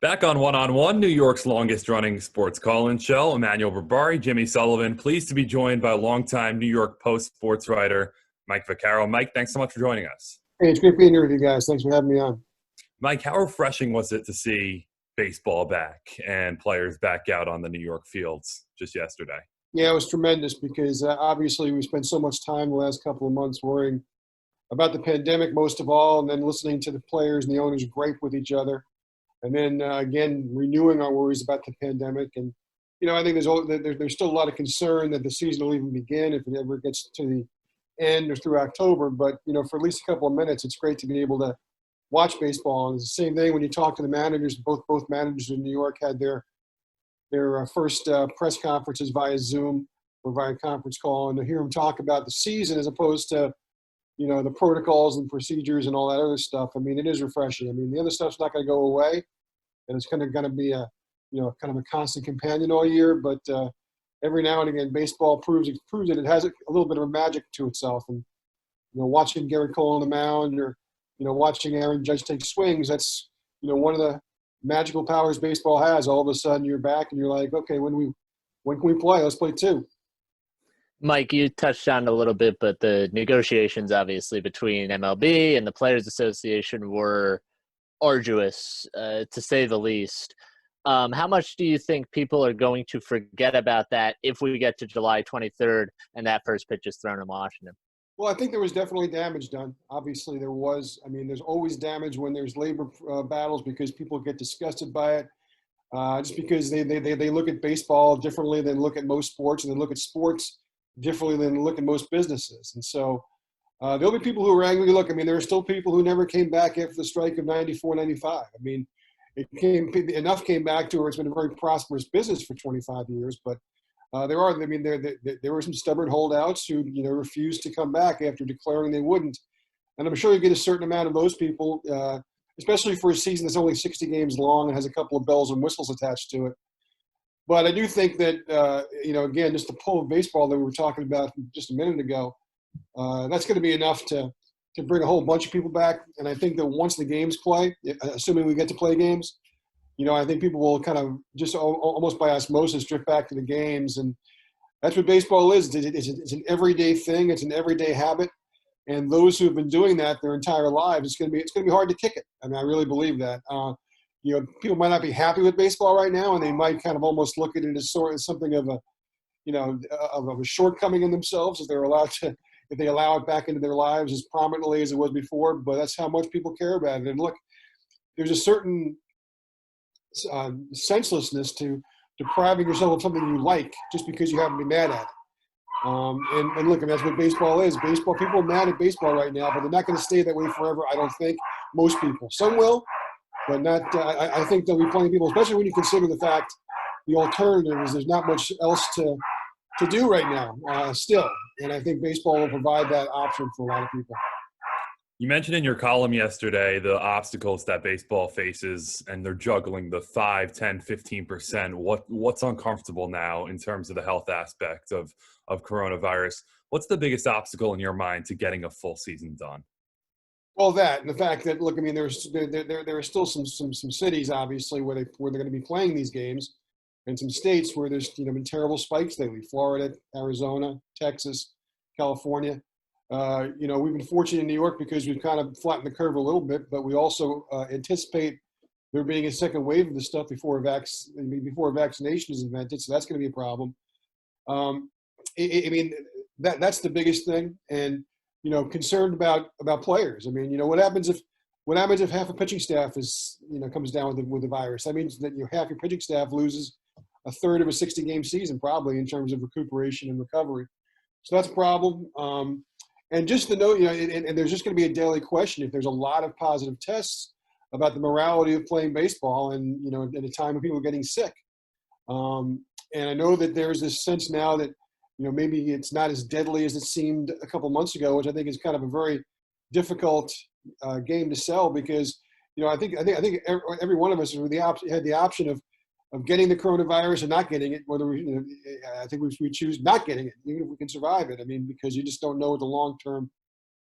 Back on One, New York's longest running sports call-in show. Emmanuel Barbari, Jimmy Sullivan. Pleased to be joined by longtime New York Post sports writer Mike Vaccaro. Mike, thanks so much for joining us. Hey, it's great being here with you guys. Thanks for having me on. Mike, how refreshing was it to see baseball back and players back out on the New York fields just yesterday? Yeah, it was tremendous because obviously we spent so much time the last couple of months worrying about the pandemic most of all, and then listening to the players and the owners gripe with each other. And then again, renewing our worries about the pandemic. And, I think there's still a lot of concern that the season will even begin if it ever gets to the end or through October. But, for at least a couple of minutes, it's great to be able to watch baseball. And it's the same thing when you talk to the managers. Both managers in New York had their first press conferences via Zoom or via conference call, and to hear them talk about the season as opposed to, the protocols and procedures and all that other stuff. I mean, it is refreshing. I mean, the other stuff's not going to go away, and it's kind of going to be a, kind of a constant companion all year. But every now and again, baseball proves that it has a little bit of a magic to itself. And watching Garrett Cole on the mound, or watching Aaron Judge take swings, that's one of the magical powers baseball has. All of a sudden, you're back and you're like, okay, when can we play? Let's play two. Mike, you touched on it a little bit, but the negotiations obviously between MLB and the Players Association were arduous, to say the least. How much do you think people are going to forget about that if we get to July 23rd and that first pitch is thrown in Washington? Well, I think there was definitely damage done. Obviously, there was. I mean, there's always damage when there's labor battles because people get disgusted by it. Just because they look at baseball differently than look at most sports, and they look at sports differently than look at most businesses. And so there'll be people who are angry. Look, I mean, there are still people who never came back after the strike of 94, 95. I mean, enough came back to where it's been a very prosperous business for 25 years. But there were some stubborn holdouts who, refused to come back after declaring they wouldn't. And I'm sure you get a certain amount of those people, especially for a season that's only 60 games long and has a couple of bells and whistles attached to it. But I do think that, again, just the pull of baseball that we were talking about just a minute ago, that's going to be enough to bring a whole bunch of people back. And I think that once the games play, assuming we get to play games, I think people will kind of just almost by osmosis drift back to the games. And that's what baseball is. It's an everyday thing. It's an everyday habit. And those who have been doing that their entire lives, it's going to be hard to kick it. I mean, I really believe that. People might not be happy with baseball right now, and they might kind of almost look at it as something of a, of a shortcoming in themselves if they allow it back into their lives as prominently as it was before. But that's how much people care about it. And look, there's a certain senselessness to depriving yourself of something you like just because you happen to be mad at it. And look, I mean, that's what baseball is. People are mad at baseball right now, but they're not going to stay that way forever, I don't think. Most people. Some will. But not. I think there'll be plenty of people, especially when you consider the fact the alternative is there's not much else to do right now still. And I think baseball will provide that option for a lot of people. You mentioned in your column yesterday the obstacles that baseball faces, and they're juggling the 5, 10, 15%. What's uncomfortable now in terms of the health aspect of coronavirus? What's the biggest obstacle in your mind to getting a full season done? Well, that and the fact that, look, I mean, there are still some cities, obviously, where they're going to be playing these games, and some states where there's been terrible spikes lately: Florida, Arizona, Texas, California. We've been fortunate in New York because we've kind of flattened the curve a little bit, but we also anticipate there being a second wave of this stuff before a vaccination is invented. So that's going to be a problem. That's the biggest thing, and concerned about players. I mean, what happens if half a pitching staff comes down with the virus? That means that half your pitching staff loses a third of a 60-game season, probably, in terms of recuperation and recovery. So that's a problem. And just to note, and there's just going to be a daily question if there's a lot of positive tests about the morality of playing baseball, and at a time when people are getting sick. And I know that there's this sense now that maybe it's not as deadly as it seemed a couple months ago, which I think is kind of a very difficult game to sell because, I think every one of us had the option of getting the coronavirus and not getting it. Whether I think we choose not getting it, even if we can survive it. I mean, because you just don't know what the long-term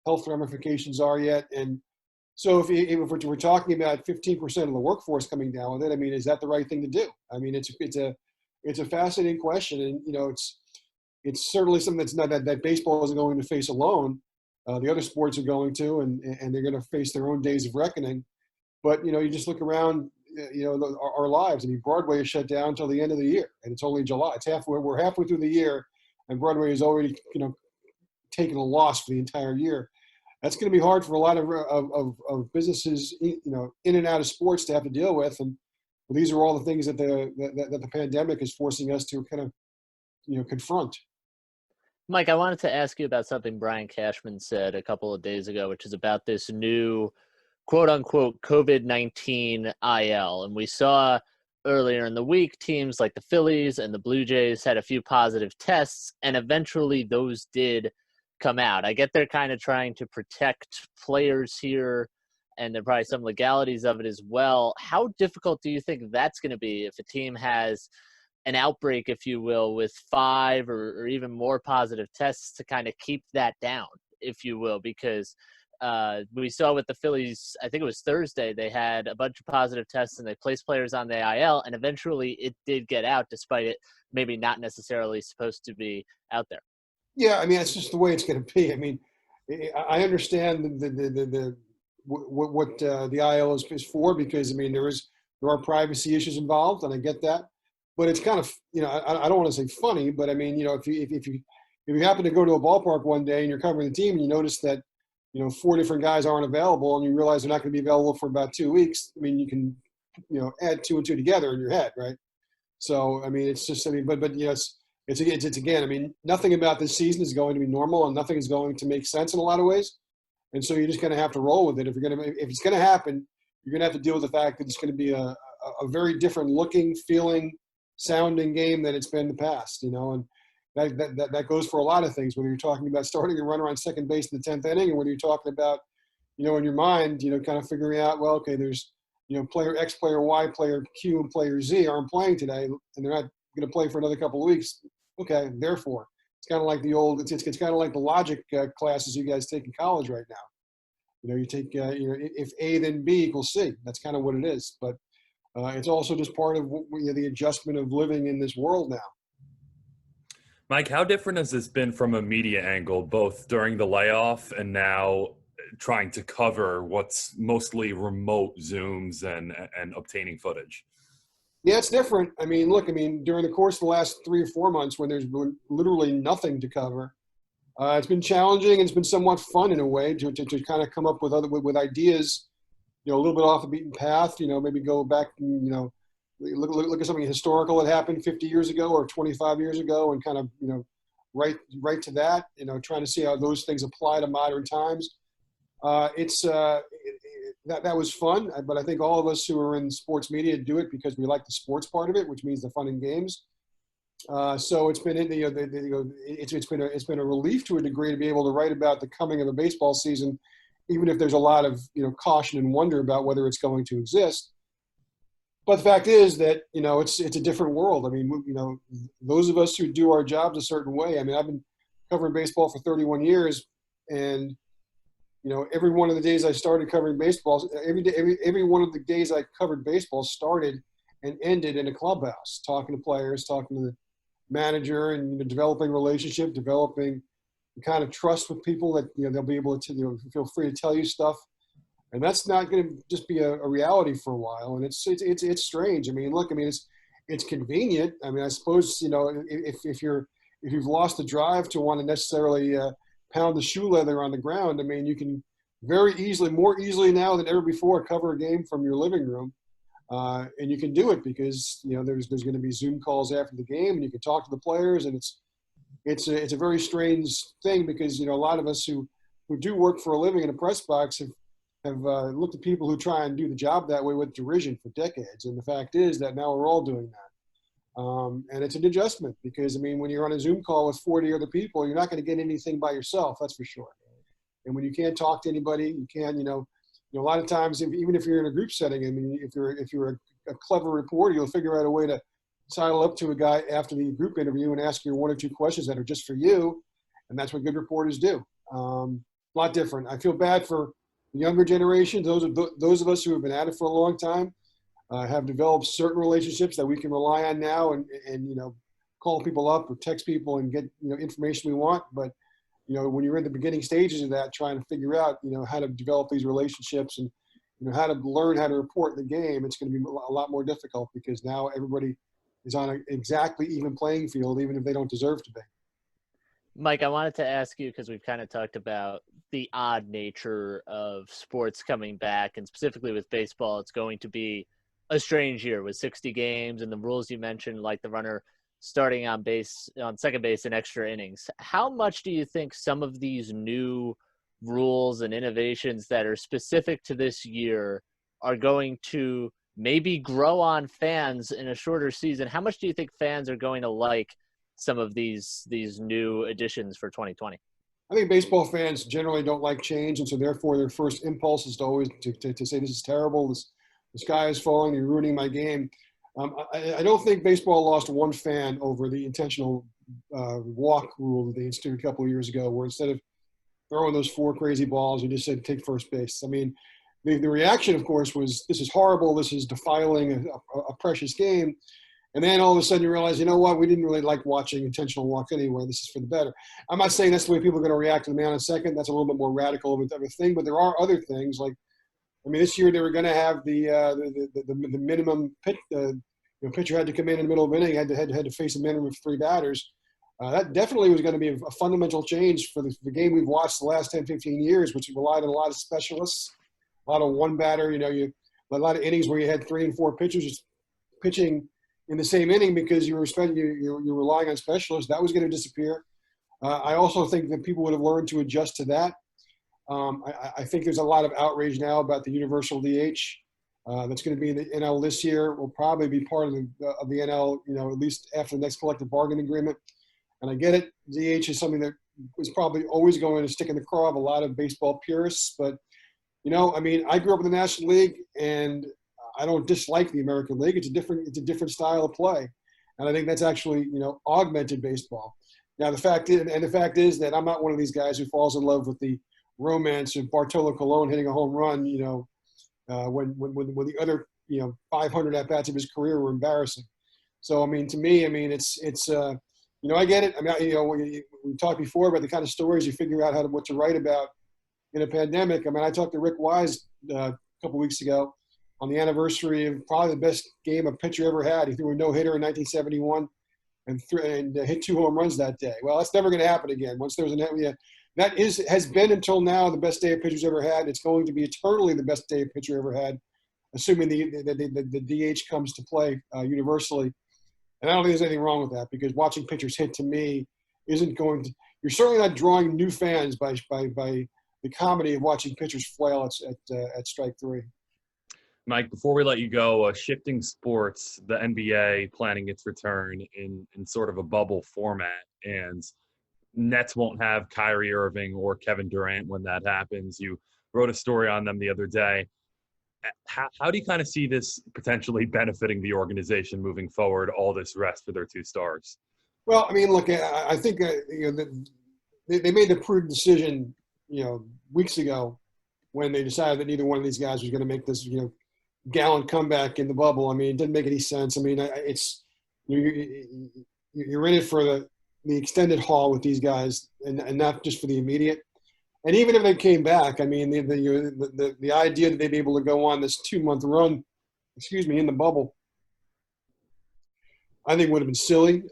health ramifications are yet. And So if we're talking about 15% of the workforce coming down with it, I mean, is that the right thing to do? I mean, it's a fascinating question, and it's certainly something that's not that baseball isn't going to face alone. The other sports are going to, and they're going to face their own days of reckoning. But you just look around, our lives. I mean, Broadway is shut down until the end of the year, and it's only July. We're halfway through the year, and Broadway has already taken a loss for the entire year. That's going to be hard for a lot of businesses, in and out of sports to have to deal with. And these are all the things that the pandemic is forcing us to kind of, confront. Mike, I wanted to ask you about something Brian Cashman said a couple of days ago, which is about this new quote unquote COVID-19 IL. And we saw earlier in the week, teams like the Phillies and the Blue Jays had a few positive tests, and eventually those did come out. I get they're kind of trying to protect players here, and there are probably some legalities of it as well. How difficult do you think that's going to be if a team has an outbreak, if you will, with 5 or even more positive tests to kind of keep that down, if you will? Because we saw with the Phillies, I think it was Thursday, they had a bunch of positive tests and they placed players on the IL, and eventually it did get out despite it maybe not necessarily supposed to be out there. Yeah, I mean, that's just the way it's going to be. I mean, I understand what the IL is for, because I mean there are privacy issues involved, and I get that. But it's kind of, I don't want to say funny, but I mean, if you happen to go to a ballpark one day and you're covering the team and you notice that 4 different guys aren't available, and you realize they're not going to be available for about 2 weeks, I mean, you can add 2 and 2 together in your head, right? So I mean, it's just, I mean, but it's again, I mean, nothing about this season is going to be normal, and nothing is going to make sense in a lot of ways. And so you're just going to have to roll with it. If it's going to happen, you're going to have to deal with the fact that it's going to be a very different looking, feeling, sounding game than it's been in the past, and that goes for a lot of things, whether you're talking about starting a runner on second base in the 10th inning, or whether you're talking about, in your mind, kind of figuring out, well, okay, there's, player X, player Y, player Q, and player Z aren't playing today, and they're not going to play for another couple of weeks. Okay, therefore, it's kind of like the old, it's kind of like the logic classes you guys take in college right now. You take, if A then B equals C. That's kind of what it is. But it's also just part of the adjustment of living in this world now. Mike, how different has this been from a media angle, both during the layoff and now trying to cover what's mostly remote Zooms and obtaining footage? Yeah, it's different. I mean, look, during the course of the last 3 or 4 months, when there's been literally nothing to cover, it's been challenging, and it's been somewhat fun in a way to kind of come up with ideas, a little bit off the beaten path. Maybe go back and look at something historical that happened 50 years ago or 25 years ago, and kind of right to that. Trying to see how those things apply to modern times. That was fun, but I think all of us who are in sports media do it because we like the sports part of it, which means the fun and games. So it's been it's been a relief to a degree to be able to write about the coming of a baseball season, even if there's a lot of caution and wonder about whether it's going to exist. But the fact is that it's a different world. I mean, those of us who do our jobs a certain way. I mean, I've been covering baseball for 31 years, and every one of the days I started covering baseball, every one of the days I covered baseball started and ended in a clubhouse, talking to players, talking to the manager, and developing relationship, developing the kind of trust with people that they'll be able to feel free to tell you stuff. And that's not going to just be a reality for a while. And it's strange. I mean, look, it's convenient. I mean, I suppose if you've lost the drive to want to necessarily pound the shoe leather on the ground, I mean, you can very easily, more easily now than ever before, cover a game from your living room. And you can do it because there's going to be Zoom calls after the game, and you can talk to the players, and it's a very strange thing because a lot of us who do work for a living in a press box have looked at people who try and do the job that way with derision for decades, and the fact is that now we're all doing that, and it's an adjustment because when you're on a Zoom call with 40 other people, you're not going to get anything by yourself, that's for sure. And when you can't talk to anybody, you can a lot of times, even if you're in a group setting, if you're a clever reporter, you'll figure out a way to sidle up to a guy after the group interview and ask you 1 or 2 questions that are just for you, and that's what good reporters do. A lot different. I feel bad for The younger generations, those of us who have been at it for a long time, have developed certain relationships that we can rely on now, and call people up or text people and get information we want. But when you're in the beginning stages of that, trying to figure out how to develop these relationships and how to learn how to report in the game, it's going to be a lot more difficult because now everybody is on an exactly even playing field, even if they don't deserve to be. Mike, I wanted to ask you, because we've kind of talked about the odd nature of sports coming back, and specifically with baseball, it's going to be a strange year with 60 games and the rules you mentioned, like the runner starting on second base in extra innings. How much do you think some of these new rules and innovations that are specific to this year are going to maybe grow on fans in a shorter season? How much do you think fans are going to like some of these new additions for 2020? I think baseball fans generally don't like change, and so therefore their first impulse is to always to say this is terrible, the sky is falling, you're ruining my game. I don't think baseball lost one fan over the intentional walk rule that they instituted a couple of years ago, where instead of throwing those 4 crazy balls, you just said take first base. I mean, the reaction, of course, was this is horrible, this is defiling a precious game. And then all of a sudden you realize, you know what, we didn't really like watching intentional walk anyway. This is for the better. I'm not saying that's the way people are going to react to the man on second. That's a little bit more radical of a thing. But there are other things like, this year they were going to have the minimum pitch. Pitcher had to come in the middle of the inning, had to face a minimum of 3 batters. That definitely was going to be a fundamental change for the game we've watched the last 10, 15 years, which relied on a lot of specialists, a lot of one batter. A lot of innings where you had 3 and 4 pitchers just pitching in the same inning because you're relying on specialists. That was going to disappear. I also think that people would have learned to adjust to that. I think there's a lot of outrage now about the universal DH that's going to be in the NL this year. Will probably be part of the NL, at least after the next collective bargaining agreement. And I get it. DH is something that was probably always going to stick in the craw of a lot of baseball purists. But, I grew up in the National League, and I don't dislike the American League. It's a different style of play. And I think that's actually, augmented baseball. Now, the fact is that I'm not one of these guys who falls in love with the romance of Bartolo Colon hitting a home run, when the other, 500 at-bats of his career were embarrassing. So, to me, it's I get it. We talked before about the kind of stories you figure out what to write about in a pandemic. I talked to Rick Wise a couple weeks ago on the anniversary of probably the best game a pitcher ever had. He threw a no-hitter in 1971 and hit 2 home runs that day. Well, that's never going to happen again. Once there's has been until now the best day a pitcher's ever had. It's going to be eternally the best day a pitcher ever had, assuming the DH comes to play universally. And I don't think there's anything wrong with that, because watching pitchers hit, to me, isn't going to – you're certainly not drawing new fans by the comedy of watching pitchers flail at strike 3. Mike, before we let you go, shifting sports, the NBA planning its return in sort of a bubble format, and Nets won't have Kyrie Irving or Kevin Durant when that happens. You wrote a story on them the other day. How do you kind of see this potentially benefiting the organization moving forward, all this rest for their 2 stars? Well, look, I think they made the prudent decision, weeks ago when they decided that neither one of these guys was going to make this, gallant comeback in the bubble. It didn't make any sense. It's you're in it for the extended haul with these guys, and not just for the immediate. And even if they came back, the idea that they'd be able to go on this 2-month run, in the bubble, I think would have been silly.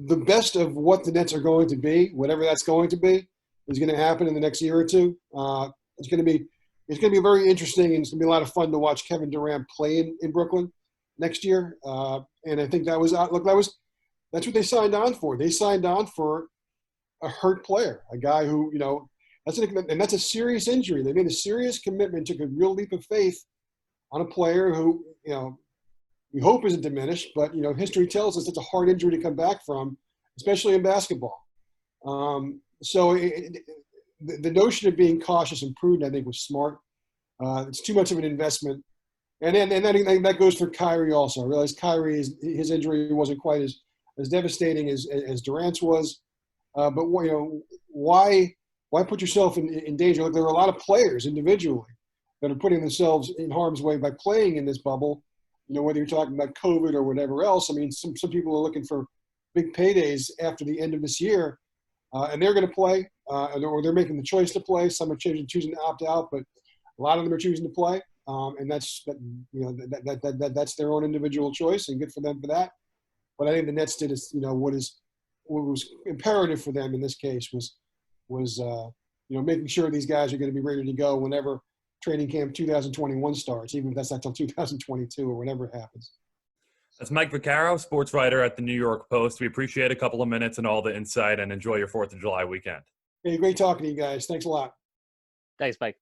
The best of what the Nets are going to be, whatever that's going to be, is going to happen in the next year or two. It's going to be very interesting, and it's going to be a lot of fun to watch Kevin Durant play in Brooklyn next year. And I think that's what they signed on for. They signed on for a hurt player, a guy who, that's a serious injury. They made a serious commitment, took a real leap of faith on a player who, we hope isn't diminished, but, history tells us it's a hard injury to come back from, especially in basketball. So the notion of being cautious and prudent, I think, was smart. It's too much of an investment. And that goes for Kyrie also. I realize his injury wasn't quite as devastating as Durant's was. But why why put yourself in danger? Look, there are a lot of players individually that are putting themselves in harm's way by playing in this bubble. You know, whether you're talking about COVID or whatever else. I mean, some people are looking for big paydays after the end of this year, and they're going to play, or they're making the choice to play. Some are choosing to opt out, but a lot of them are choosing to play, and that's that's their own individual choice, and good for them for that. But I think the Nets did what was imperative for them in this case was making sure these guys are going to be ready to go whenever training camp 2021 starts, even if that's not until 2022 or whenever it happens. That's Mike Vaccaro, sports writer at the New York Post. We appreciate a couple of minutes and all the insight, and enjoy your 4th of July weekend. Hey, great talking to you guys. Thanks a lot. Thanks, Mike.